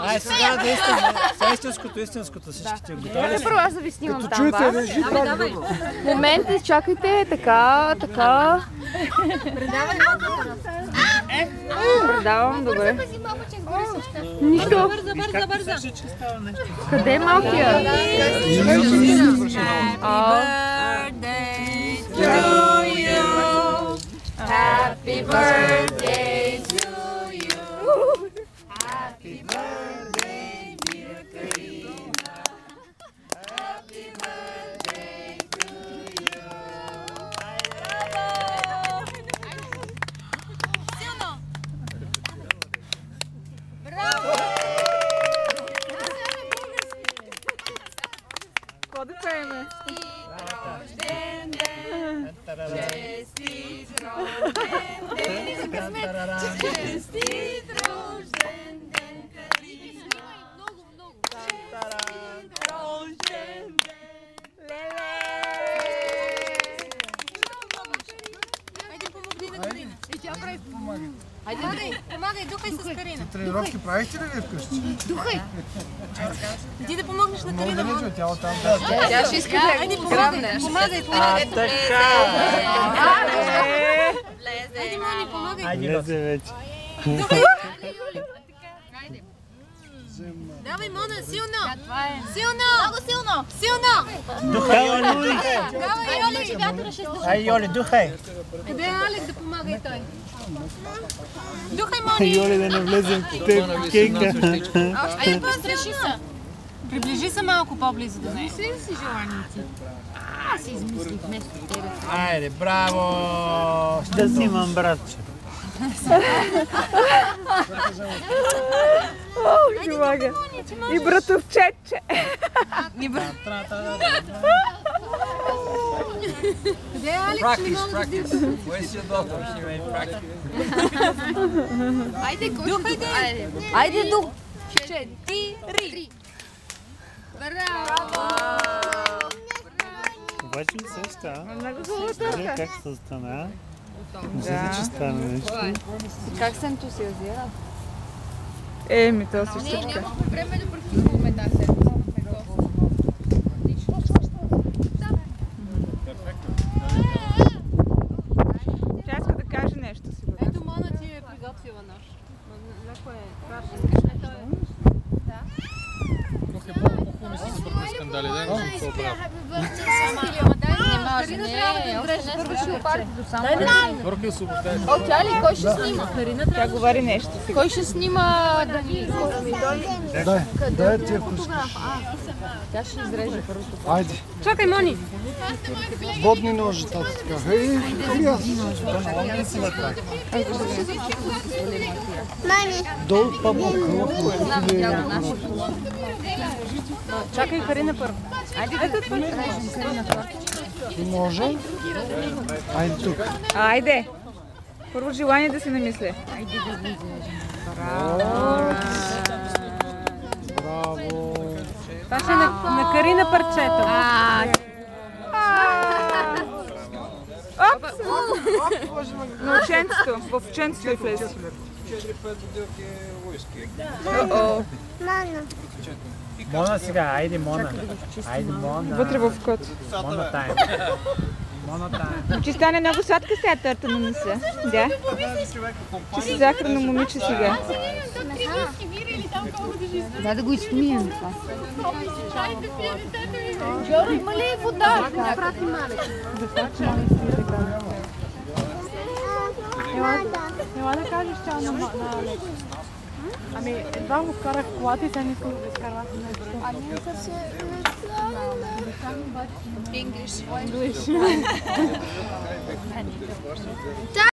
Ай, сега действаме. Сега истинското всичките готови. Първо аз да ви снимам там вас. Момент, изчакайте, така. Предавам, добре. Нищо. Бърза. Къде е малкия? Happy birthday to you. Happy birthday, dear Karina. Happy birthday to you. Силно! Браво! Какво да пееме? Рожден ден! Честит рожден ден! Честит рожден ден, Карина! Много! Честит рожден ден! Айде помогни на Карина! И тя прави помага! Помагай, духай с Карина! Тренировки правихте ли вие вкъщи? Духай! Иди да помогнеш на Карина! Много да тя оттам. Тя ще иска да го грабнеш. Помагай! Така! Айде, Мони, помагай! Влезе вече. Давай, Мона, силно! Силно! Много силно! Силно! Духай, Йоли! Давай, Йоли! Ай, Йоли, духай! Къде е Алек да помага и той? Духай, Мони! Йоли, да не влезем в кейка. Айде, постраши се! Приближи се малко по-близо до нея. Си желаници. Аз си измислих вместо тебе. Айде, браво! Да си имам братче. Помага. И братовчетче. Къде е Алек? Practice. Where's your daughter? She made practice. Айде, духайте! Айде, дух. 4. Браво! Обаче ми сеща. Много золотарка. Как се стана? Мисля, че стана нещо. Как се ентусиазира? Еми, то си всичка. Нямахме време да практикуваме тази седмица. Тя иска да каже нещо сигурно. Ето, Мона ти е приготвила наш. Леко е краш. Искаш нещо? Скандали, да? Не съм се обрал. Не може, не. Още не свършил партито, само Върхи освобождае. О, тя ли? Кой ще снима? Тя говори нещо. Кой ще снима да ни... Дай тия пускаш. Тя ще изреже първо. Айде. Чакай, Мони! Водни ножи, тата така. Хей, долу по-малко. Чакай Карина първо. Айде да те режем Карина първо. Може? Айде тук. Айде. Първо желание да си намисли. Айде да го изрежем. Браво. Браво. Това ще е на Карина парчето. Опс! На ученцето. В ученцето е влезе. 4-5 бутилки уиски. Мона сега, айде Мона. Айде Мона. Вътре в кот. Мона тайм. Мона тайм. Ще стане много сладка с тази торта на носа. Да. Ще си захарно момиче сега. Да, да го изпомием това. Жоро, има ли вода? Да прати малек. Ела да кажеш чао на Алек. Ами, едва го вкарах в колата и сега не искам да изкарвах нещо. Ами, да се... English.